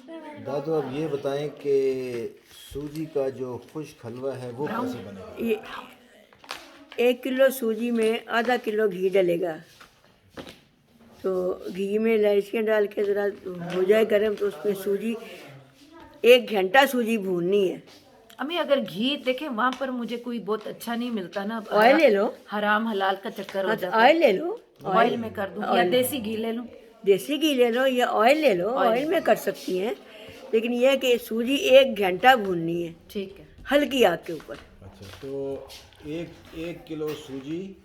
दादू अब ये बताएं कि सूजी का जो खुश्क हलवा है वो कैसे बनेगा? ये 1 किलो सूजी में आधा किलो घी डलेगा। तो घी में इलायचियाँ डाल के ज़रा हो जाए गर्म तो उसमें सूजी 1 घंटा सूजी भूननी है। अम्मी अगर घी देखें वहाँ पर मुझे कोई बहुत अच्छा नहीं मिलता ना, ऑयल ले लो। हराम हलाल का चक्कर हो हाँ तो जाता ऑयल है। ले लो। ऑयल में कर दूँ या देसी घी ले लूँ? देसी घी ले लो या ऑयल ले लो, ऑयल में कर सकती हैं। लेकिन यह है कि सूजी 1 घंटा भूननी है ठीक है। हल्की आग के ऊपर। अच्छा, तो एक किलो सूजी,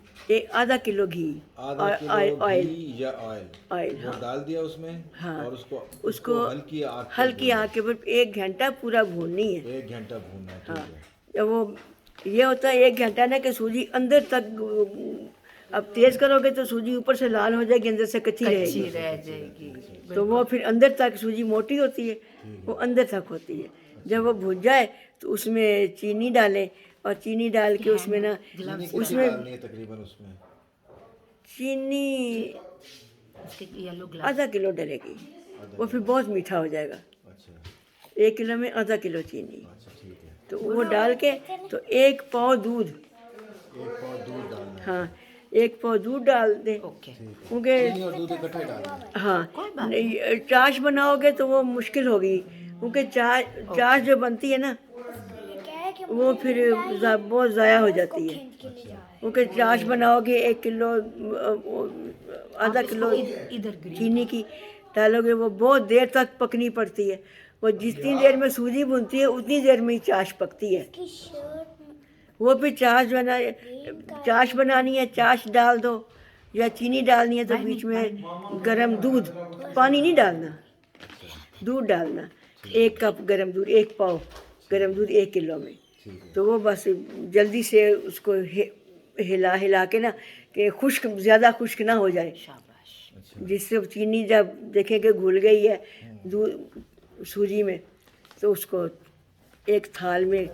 आधा किलो घी, आधा किलो ऑयल, घी या ऑयल वो हाँ डाल दिया उसमें। हाँ। और उसको उसको हल्की आग पे हल्की आग के ऊपर 1 घंटा पूरा भूननी है। 1 घंटा भूनना है, ठीक हाँ है। जब वो ये होता है 1 घंटा ना कि सूजी अंदर तक, अब तेज़ करोगे तो सूजी ऊपर से लाल हो जाएगी, अंदर से कच्ची कच्ची रहेगी। रह जाएगी। तो वो फिर अंदर तक सूजी मोटी होती है, वो अंदर तक होती है। जब वो भुन जाए तो उसमें चीनी डालें और चीनी डाल के उसमें ना चीनी कितनी उसमें डालनी है तकरीबन उसमें? चीनी येलो ग्लास आधा किलो डलेगी, वो फिर बहुत मीठा हो जाएगा। अच्छा 1 किलो में आधा किलो चीनी। अच्छा, ठीक है। तो वो डाल के तो 1 पाव दूध, 1 पाव दूध डालना है। हाँ 1 पाव दूध डाल दें। ओके। क्योंकि चीनी और दूध इकट्ठे डालना है। हाँ नहीं, चाश बनाओगे तो वो मुश्किल होगी, क्योंकि चाश जो बनती है ना वो फिर बहुत ज़ाया हो जाती है। क्योंकि चाश बनाओगे 1 किलो आधा किलो इधर चीनी की डालोगे, वो बहुत देर तक पकनी पड़ती है। वो जितनी देर में सूजी भुनती है उतनी देर में ही चाश पकती है। वो फिर चाश बनानी है, चाश डाल दो या चीनी डालनी है तो बीच में गरम दूध, पानी नहीं डालना, दूध डालना। 1 कप गरम दूध, 1 पाव गरम दूध 1 किलो में। तो वो बस जल्दी से उसको हिला हिला के ना कि खुश्क, ज़्यादा खुश्क ना हो जाए, शाबाश। जिससे चीनी जब देखें कि घुल गई है दूध सूजी में तो उसको एक थाल में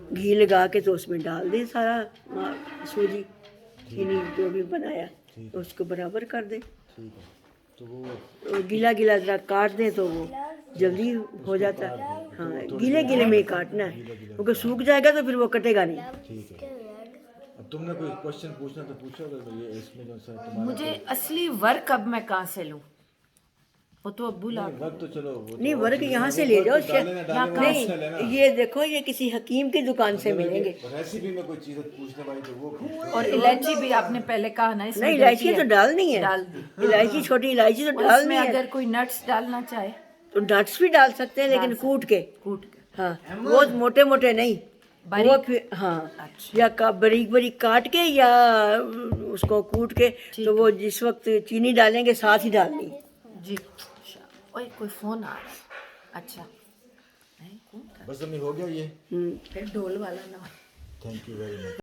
घी लगा के तो उसमें डाल दें सारा सूजी चीनी जो भी बनाया तो उसको बराबर कर दें। ठीक है, तो वो गीला गीला ज़रा काट दें तो वो जल्दी हो जाता है। हाँ गीले गीले में ही काटना है, क्योंकि सूख जाएगा तो फिर वो कटेगा नहीं। ठीक है। अब तुमने कोई क्वेश्चन पूछना तो पूछो, अगर ये इसमें जो सा तुम्हारा मुझे असली वर्क अब मैं कहाँ से लूँ? वो तो अब भूला। वक्त तो चलो वो नहीं तो वर्क चीज़ें यहाँ हैं, से वो ले वर्क जाओ, तो डाले ना डाले वो ऑप्शनल है ना। नहीं ये देखो ये किसी हकीम की दुकान से मिलेंगे। रेसिपी में कोई चीज़ पूछने वाली तो वो पूछो। और इलायची भी आपने पहले कहा ना, इसमें नहीं डलती इलायची तो डालनी है, डाल दी। इलायची छोटी इलायची तो और डालनी इसमें है। अगर कोई नट्स डालना चाहे तो नट्स भी डाल सकते हैं लेकिन कूट के, कूट के। हाँ बहुत मोटे मोटे नहीं, बारीक? वो फिर हाँ अच्छा। या बारीक बारीक काट के या उसको कूट के, तो वो जिस वक्त चीनी डालेंगे साथ ही डालनी। जी। ओए कोई फोन आ रहा है। अच्छा नहीं कौन? बस अम्मी हो गया ये। फिर ढोल वाला ना। Thank you very much.